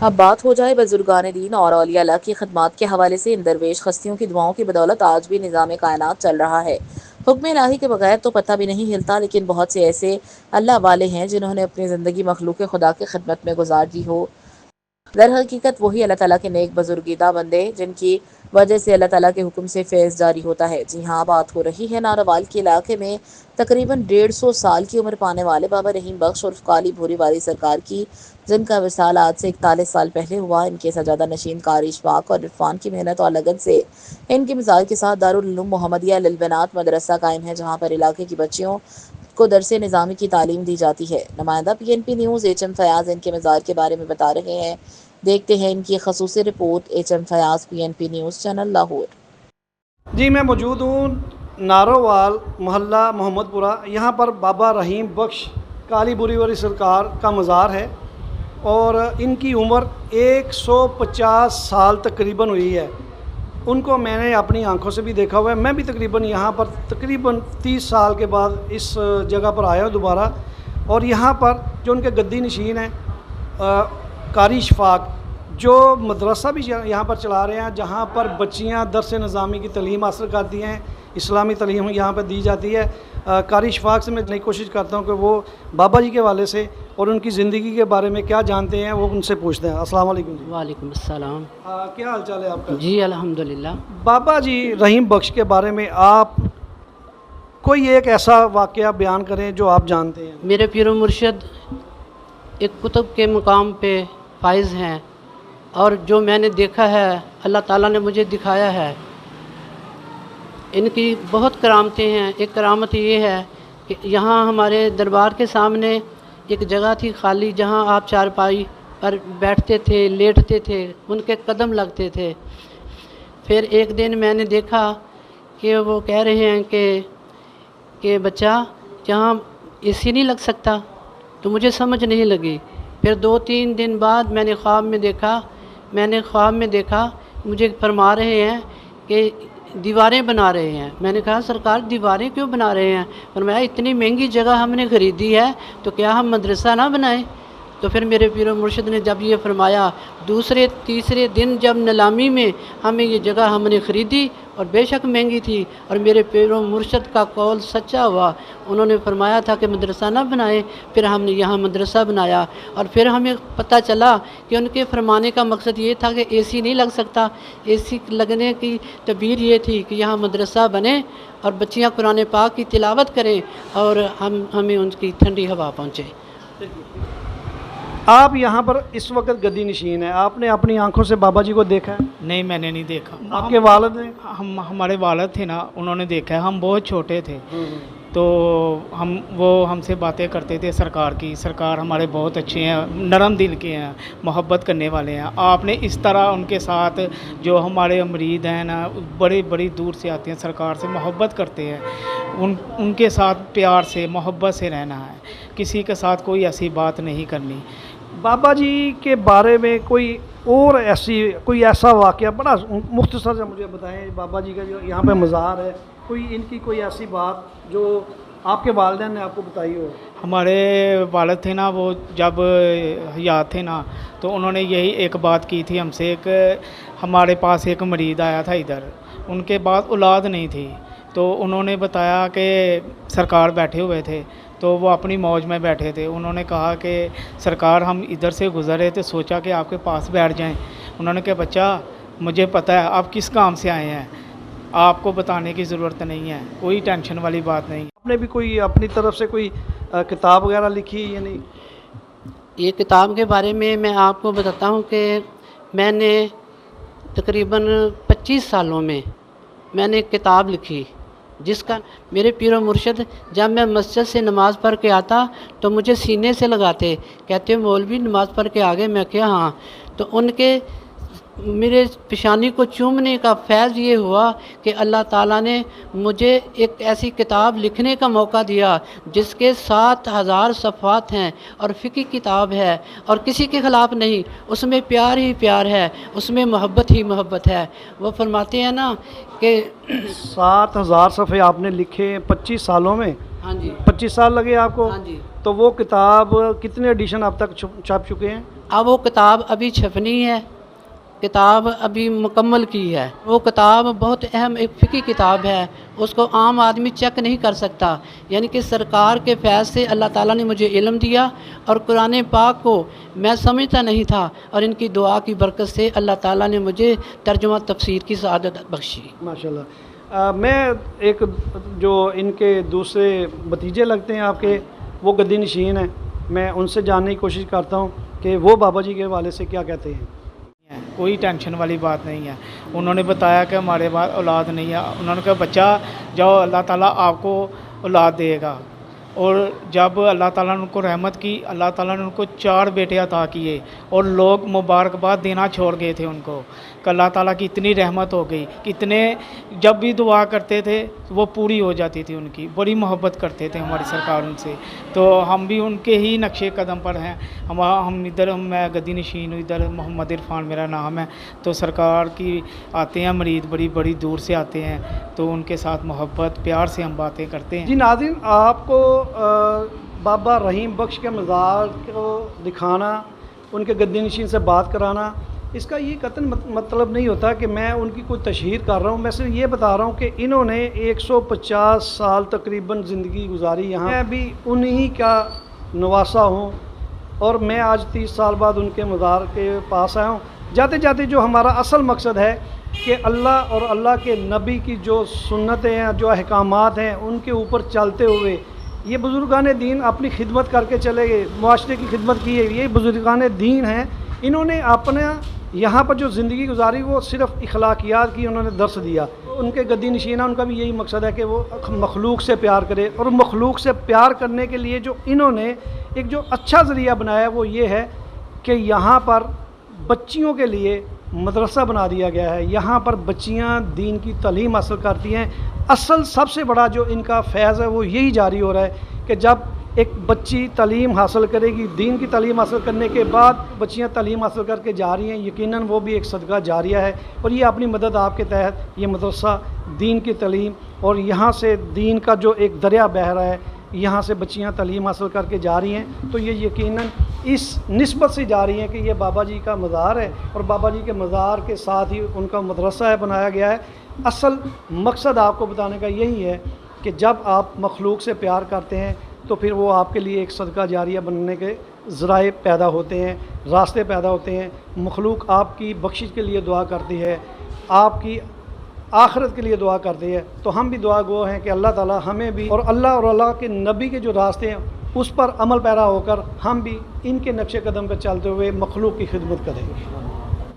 अब बात हो जाए बुजुर्गान दीन और औलिया अल्लाह की खदमात के हवाले से। इन दरवेश हस्तियों की दुआओं की बदौलत आज भी निज़ाम कायनात चल रहा है। हुक्म इलाही के बगैर तो पता भी नहीं हिलता, लेकिन बहुत से ऐसे अल्लाह वाले हैं जिन्होंने अपनी ज़िंदगी मखलूक खुदा की खिदमत में गुजार दी हो। दर हकीकत वही अल्लाह ताला के नेक बुजुर्गीदा बंदे जिनकी वजह से अल्लाह ताला के हुक्म से फैज़ जारी होता है। जी हाँ, बात हो रही है नारोवाल के इलाके में तकरीबन 150 साल की उम्र पाने वाले बाबा रहीम बख्श उर्फ काली भूरी वाली सरकार की, जिनका विसाल आज से 41 साल पहले हुआ। इनके सजादा नशीन कारी इशफाक और इरफान की मेहनत और लगन से इनकी मिसाल के साथ दारुल उलूम मोहम्मदिया लिलबनात मदरसा कायम है, जहाँ पर इलाके की बच्चियों को दरसे निज़ामी की तालीम दी जाती है। नुमाइंदा PNP न्यूज़ HM फयाज इनके मज़ार के बारे में बता रहे हैं। देखते हैं इनकी खसूसी report. HM Fayaz, PNP news channel, Lahore. जी, मैं मौजूद हूँ नारोवाल मोहल्ला मोहम्मदपुरा। यहाँ पर बाबा रहीम बख्श काली बुरी वाली सरकार का मज़ार है और इनकी उम्र 150 साल तकरीबन हुई है। उनको मैंने अपनी आंखों से भी देखा हुआ है। मैं भी तकरीबन यहाँ पर तकरीबन 30 साल के बाद इस जगह पर आया हूँ दोबारा। और यहाँ पर जो उनके गद्दी नशीन हैं कारी इशफाक, जो मदरसा भी यहाँ पर चला रहे हैं, जहाँ पर बच्चियाँ दरस निज़ामी की तलीम हासिल करती हैं, इस्लामी तलीम यहाँ पर दी जाती है। कारी इशफाक से मैं कोशिश करता हूँ कि वो बाबा जी के हवाले से और उनकी ज़िंदगी के बारे में क्या जानते हैं वो उनसे पूछते हैं। अस्सलाम वालेकुम जी। वालेकुम अस्सलाम। क्या हाल चाल है आपका? जी अल्हम्दुलिल्लाह। बाबा जी रहीम बख्श के बारे में आप कोई एक ऐसा वाक़या बयान करें जो आप जानते हैं। मेरे पीर मुर्शिद एक कुतुब के मुकाम पे फाइज़ हैं और जो मैंने देखा है अल्लाह ताला ने मुझे दिखाया है। इनकी बहुत करामतें हैं। एक करामत ये है कि यहाँ हमारे दरबार के सामने एक जगह थी खाली, जहाँ आप चारपाई पर बैठते थे, लेटते थे, उनके कदम लगते थे। फिर एक दिन मैंने देखा कि वो कह रहे हैं कि बच्चा यहाँ AC नहीं लग सकता, तो मुझे समझ नहीं लगी। फिर 2-3 दिन बाद मैंने ख्वाब में देखा मुझे फरमा रहे हैं कि दीवारें बना रहे हैं। मैंने कहा सरकार दीवारें क्यों बना रहे हैं? फरमाया इतनी महंगी जगह हमने ख़रीदी है तो क्या हम मदरसा ना बनाएं? तो फिर मेरे पीर मुर्शिद ने जब ये फरमाया, दूसरे तीसरे दिन जब नीलामी में हमें ये जगह हमने ख़रीदी और बेशक महंगी थी और मेरे पीर मुर्शिद का कौल सच्चा हुआ। उन्होंने फरमाया था कि मदरसा ना बनाएं, फिर हमने यहाँ मदरसा बनाया। और फिर हमें पता चला कि उनके फरमाने का मकसद ये था कि AC नहीं लग सकता। AC लगने की तबीर ये थी कि यहाँ मदरसा बने और बच्चियाँ कुरान पाक की तिलावत करें और हमें उनकी ठंडी हवा पहुँचे। आप यहाँ पर इस वक्त गद्दी नशीन है, आपने अपनी आंखों से बाबा जी को देखा है? नहीं, मैंने नहीं देखा। आपके वालिद ने? हमारे वालिद थे ना, उन्होंने देखा है। हम बहुत छोटे थे तो वो हमसे बातें करते थे सरकार की। सरकार हमारे बहुत अच्छे हैं, नरम दिल के हैं, मोहब्बत करने वाले हैं। आपने इस तरह उनके साथ जो हमारे मुरीद हैं ना, बड़ी दूर से आते हैं, सरकार से मोहब्बत करते हैं, उनके साथ प्यार से मोहब्बत से रहना है, किसी के साथ कोई ऐसी बात नहीं करनी। बाबा जी के बारे में कोई ऐसा वाक़या बड़ा मुख्तसर से मुझे बताएं। बाबा जी का जो यहाँ पे मज़ार है, इनकी कोई ऐसी बात जो आपके वालिदैन ने आपको बताई हो? हमारे वालिद थे ना, वो जब हयात थे ना, तो उन्होंने यही एक बात की थी हमसे। एक हमारे पास एक मरीद आया था इधर, उनके बाद औलाद नहीं थी, तो उन्होंने बताया कि सरकार बैठे हुए थे, तो वो अपनी मौज में बैठे थे। उन्होंने कहा कि सरकार हम इधर से गुज़रे थे, सोचा कि आपके पास बैठ जाएं। उन्होंने कहा बच्चा मुझे पता है आप किस काम से आए हैं, आपको बताने की ज़रूरत नहीं है, कोई टेंशन वाली बात नहीं। आपने भी कोई अपनी तरफ से कोई किताब वगैरह लिखी या नहीं? ये किताब के बारे में मैं आपको बताता हूँ कि मैंने तकरीबन 25 सालों में मैंने एक किताब लिखी, जिसका मेरे पीर मुर्शिद जब मैं मस्जिद से नमाज़ पढ़ के आता तो मुझे सीने से लगाते, कहते मौलवी नमाज़ पढ़ के आ गए। मैं क्या हाँ। तो उनके मेरे पेशानी को चूमने का फैज़ ये हुआ कि अल्लाह ताला ने मुझे एक ऐसी किताब लिखने का मौका दिया जिसके 7000 सफ़हात हैं और फ़िक़ी किताब है और किसी के ख़िलाफ़ नहीं, उसमें प्यार ही प्यार है, उसमें मोहब्बत ही मोहब्बत है। वो फरमाते हैं ना कि 7000 सफ़े आपने लिखे 25 सालों में? हाँ जी। 25 साल लगे आपको? हाँ जी। तो वो किताब कितने एडिशन अब तक छप चुके हैं? अब वो किताब अभी छपनी है, किताब अभी मुकम्मल की है। वो किताब बहुत अहम एक फ़िकी किताब है, उसको आम आदमी चेक नहीं कर सकता। यानी कि सरकार के फैज़ से अल्लाह ताला ने मुझे इल्म दिया और कुरान पाक को मैं समझता नहीं था, और इनकी दुआ की बरकत से अल्लाह ताला ने मुझे तर्जुमा तफसीर की सआदत बख्शी। माशाल्लाह। मैं एक जो इनके दूसरे भतीजे लगते हैं आपके, वो गद्दी नशीन हैं, मैं उनसे जानने की कोशिश करता हूँ कि वो बाबा जी के हवाले से क्या कहते हैं। कोई टेंशन वाली बात नहीं है। उन्होंने बताया कि हमारे पास औलाद नहीं है। उन्होंने कहा बच्चा जाओ, अल्लाह ताला आपको औलाद देगा। और जब अल्लाह ताला ने उनको रहमत की, अल्लाह ताला ने उनको 4 बेटे अता किए और लोग मुबारकबाद देना छोड़ गए थे उनको कि अल्लाह ताला की इतनी रहमत हो गई कि इतने जब भी दुआ करते थे वो पूरी हो जाती थी उनकी। बड़ी मोहब्बत करते थे हमारी सरकार उनसे, तो हम भी उनके ही नक्शे कदम पर हैं। हम इधर, मैं गद्दी नशीन हूँ, इधर मोहम्मद इरफान मेरा नाम है। तो सरकार की आते हैं मरीद, बड़ी बड़ी दूर से आते हैं, तो उनके साथ मोहब्बत प्यार से हम बातें करते हैं। जी नाज़रीन, आपको बाबा रहीम बख्श के मज़ार को दिखाना, उनके गद्दी नशीन से बात कराना, इसका ये कतन मतलब नहीं होता कि मैं उनकी कोई तशहीर कर रहा हूँ। मैं सिर्फ ये बता रहा हूँ कि इन्होंने 150 साल तकरीबन ज़िंदगी गुजारी यहाँ। मैं भी उन्हीं का नवासा हूँ और मैं आज 30 साल बाद उनके मज़ार के पास आया हूँ। जाते जाते जो हमारा असल मकसद है कि अल्लाह और अल्लाह के नबी की जो सुन्नतें हैं, जो अहकामात हैं, उनके ऊपर चलते हुए ये बुज़ुर्गान दीन अपनी खिदमत करके चले गए, मुआशरे की खिदमत की है। ये बुज़ुर्गान दीन हैं, इन्होंने अपने यहाँ पर जो ज़िंदगी गुजारी वो सिर्फ़ इखलाकियात की उन्होंने दर्स दिया। उनके गद्दी नशीना, उनका भी यही मकसद है कि वो मखलूक से प्यार करे, और मखलूक से प्यार करने के लिए जो इन्होंने एक जो अच्छा ज़रिया बनाया वो ये है कि यहाँ पर बच्चियों के लिए मदरसा बना दिया गया है। यहाँ पर बच्चियाँ दीन की तालीम हासिल करती हैं। असल सबसे बड़ा जो इनका फैज़ है वो यही जारी हो रहा है कि जब एक बच्ची तालीम हासिल करेगी, दीन की तालीम हासिल करने के बाद बच्चियाँ तालीम हासिल करके जा रही हैं, यकीनन वो भी एक सदका जारिया है। और ये अपनी मदद आपके तहत ये मदरसा दीन की तालीम, और यहाँ से दीन का जो एक दरिया बह रहा है, यहाँ से बच्चियाँ तालीम हासिल करके जा रही हैं, तो ये यकीनन इस निस्बत से जा रही हैं कि ये बाबा जी का मज़ार है और बाबा जी के मज़ार के साथ ही उनका मदरसा है बनाया गया है। असल मकसद आपको बताने का यही है कि जब आप मखलूक से प्यार करते हैं तो फिर वो आपके लिए एक सदका जारिया बनने के ज़राए पैदा होते हैं, रास्ते पैदा होते हैं। मखलूक आपकी बख्शिश के लिए दुआ करती है, आपकी आखिरत के लिए दुआ करती है। तो हम भी दुआ गो हैं कि अल्लाह ताला हमें भी और अल्लाह के नबी के जो रास्ते हैं उस पर अमल पैरा होकर हम भी इनके नक्शे कदम पर चलते हुए मखलूक की खिदमत करेंगे।